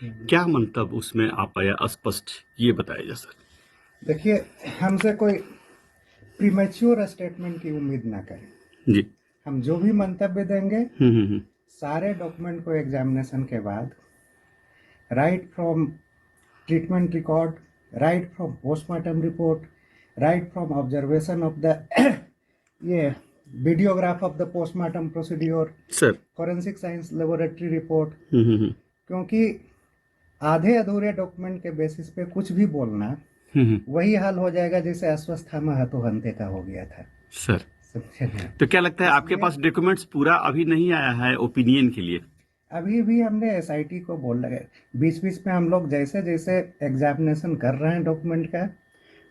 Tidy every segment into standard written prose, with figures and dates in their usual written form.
क्या मंतव्य उसमें आ पाया स्पष्ट, ये बताइए सर। देखिए, हमसे कोई प्रीमेच्योर स्टेटमेंट की उम्मीद ना करें। जी। हम जो भी मंतव्य देंगे हम्म। सारे डॉक्यूमेंट को एग्जामिनेशन के बाद, right from treatment record, right from postmortem report, right from observation of the ये videograph of the postmortem procedure, sir. Forensic science laboratory report, hmm. क्योंकि आधे अधूरे डॉक्यूमेंट के बेसिस पे कुछ भी बोलना वही हाल हो जाएगा जैसे अश्वस्थामा हतो हंते का हो गया था। सर, समझे ना? तो क्या लगता है आपके इसलिए पास डॉक्यूमेंट्स पूरा अभी नहीं आया है ओपिनियन के लिए? अभी भी हमने एसआईटी को बोल लगे, बीच बीच में हम लोग जैसे जैसे एग्जामिनेशन कर रहे हैं डॉक्यूमेंट का,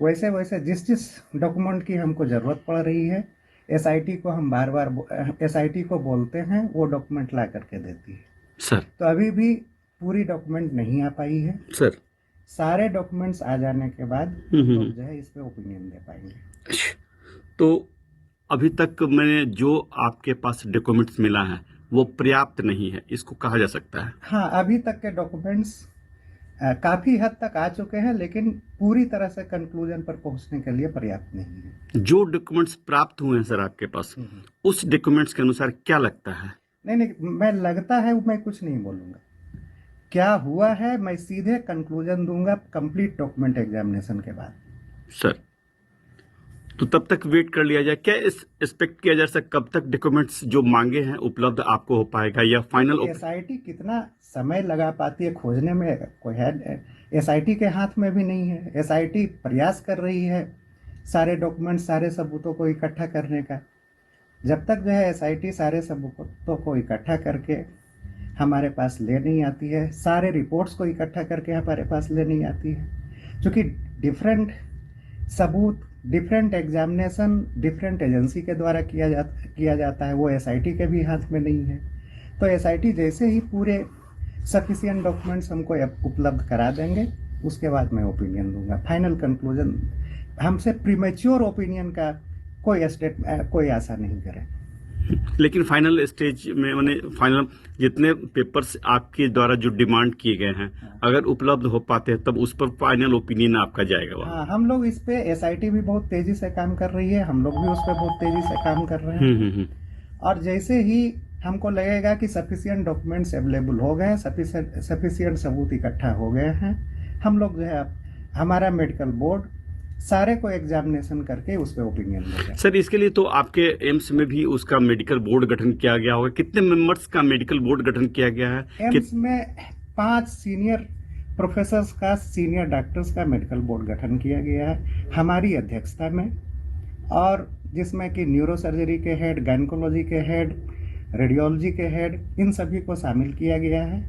वैसे वैसे जिस जिस डॉक्यूमेंट की हमको ज़रूरत पड़ रही है एसआईटी को हम बार बार एसआईटी को बोलते हैं, वो डॉक्यूमेंट ला करके देती है। सर। तो अभी भी पूरी डॉक्यूमेंट नहीं आ पाई है सर। सारे डॉक्यूमेंट्स आ जाने के बाद हम लोग जो है इस पे ओपिनियन दे पाएंगे। तो अभी तक मैंने जो आपके पास डॉक्यूमेंट्स मिला है वो पर्याप्त नहीं है, इसको कहा जा सकता है? हाँ, अभी तक के डॉक्यूमेंट्स काफ़ी हद तक आ चुके हैं, लेकिन पूरी तरह से कंक्लूजन पर पहुंचने के लिए पर्याप्त नहीं है। जो डॉक्यूमेंट्स प्राप्त हुए हैं सर आपके पास, उस डॉक्यूमेंट्स के अनुसार क्या लगता है? नहीं नहीं, मैं लगता है मैं कुछ नहीं बोलूँगा। क्या हुआ है मैं सीधे कंक्लूजन दूंगा कंप्लीट डॉक्यूमेंट एग्जामिनेशन के बाद। सर, तो तब तक वेट कर लिया जाए क्या? इस एक्सपेक्ट किया जा सकता कब तक डॉक्यूमेंट्स जो मांगे हैं उपलब्ध आपको हो पाएगा, या फाइनल? एसआईटी कितना समय लगा पाती है खोजने में, कोई है एसआईटी के हाथ में भी नहीं है। एसआईटी प्रयास कर रही है सारे डॉक्यूमेंट सारे सबूतों को इकट्ठा करने का। जब तक जो है एसआईटी सारे सबूतों को इकट्ठा करके हमारे पास ले नहीं आती है, सारे रिपोर्ट्स को इकट्ठा करके हमारे पास ले नहीं आती है, क्योंकि डिफरेंट सबूत डिफरेंट एग्जामिनेशन डिफरेंट एजेंसी के द्वारा किया जाता है, वो एसआईटी के भी हाथ में नहीं है। तो एसआईटी जैसे ही पूरे सफिशिएंट डॉक्यूमेंट्स हमको उपलब्ध करा देंगे उसके बाद मैं ओपिनियन दूंगा। फाइनल कंक्लूजन हमसे प्रीमेच्योर ओपिनियन का कोई आशा नहीं करें। लेकिन फाइनल स्टेज में मैंने फाइनल जितने पेपर्स आपके द्वारा जो डिमांड किए गए हैं, अगर उपलब्ध हो पाते हैं तब उस पर फाइनल ओपिनियन आपका जाएगा वहाँ? हाँ, हम लोग इस पे एसआईटी भी बहुत तेजी से काम कर रही है, हम लोग भी उस पर बहुत तेजी से काम कर रहे हैं। और जैसे ही हमको लगेगा कि सफिशिएंट डॉक्यूमेंट्स अवेलेबल हो गए, सफिशिएंट सबूत इकट्ठा हो गए हैं, हम लोग जो है हमारा मेडिकल बोर्ड सारे को एग्जामिनेशन करके उस पर ओपिनियन देगा। सर, इसके लिए तो आपके एम्स में भी उसका मेडिकल बोर्ड गठन किया गया होगा, कितने मेंबर्स का मेडिकल बोर्ड गठन किया गया है? एम्स में 5 सीनियर प्रोफेसर्स का, सीनियर डॉक्टर्स का मेडिकल बोर्ड गठन किया गया है हमारी अध्यक्षता में, और जिसमें कि न्यूरो सर्जरी के हेड, गायनकोलॉजी के हेड, रेडियोलॉजी के हेड, इन सभी को शामिल किया गया है।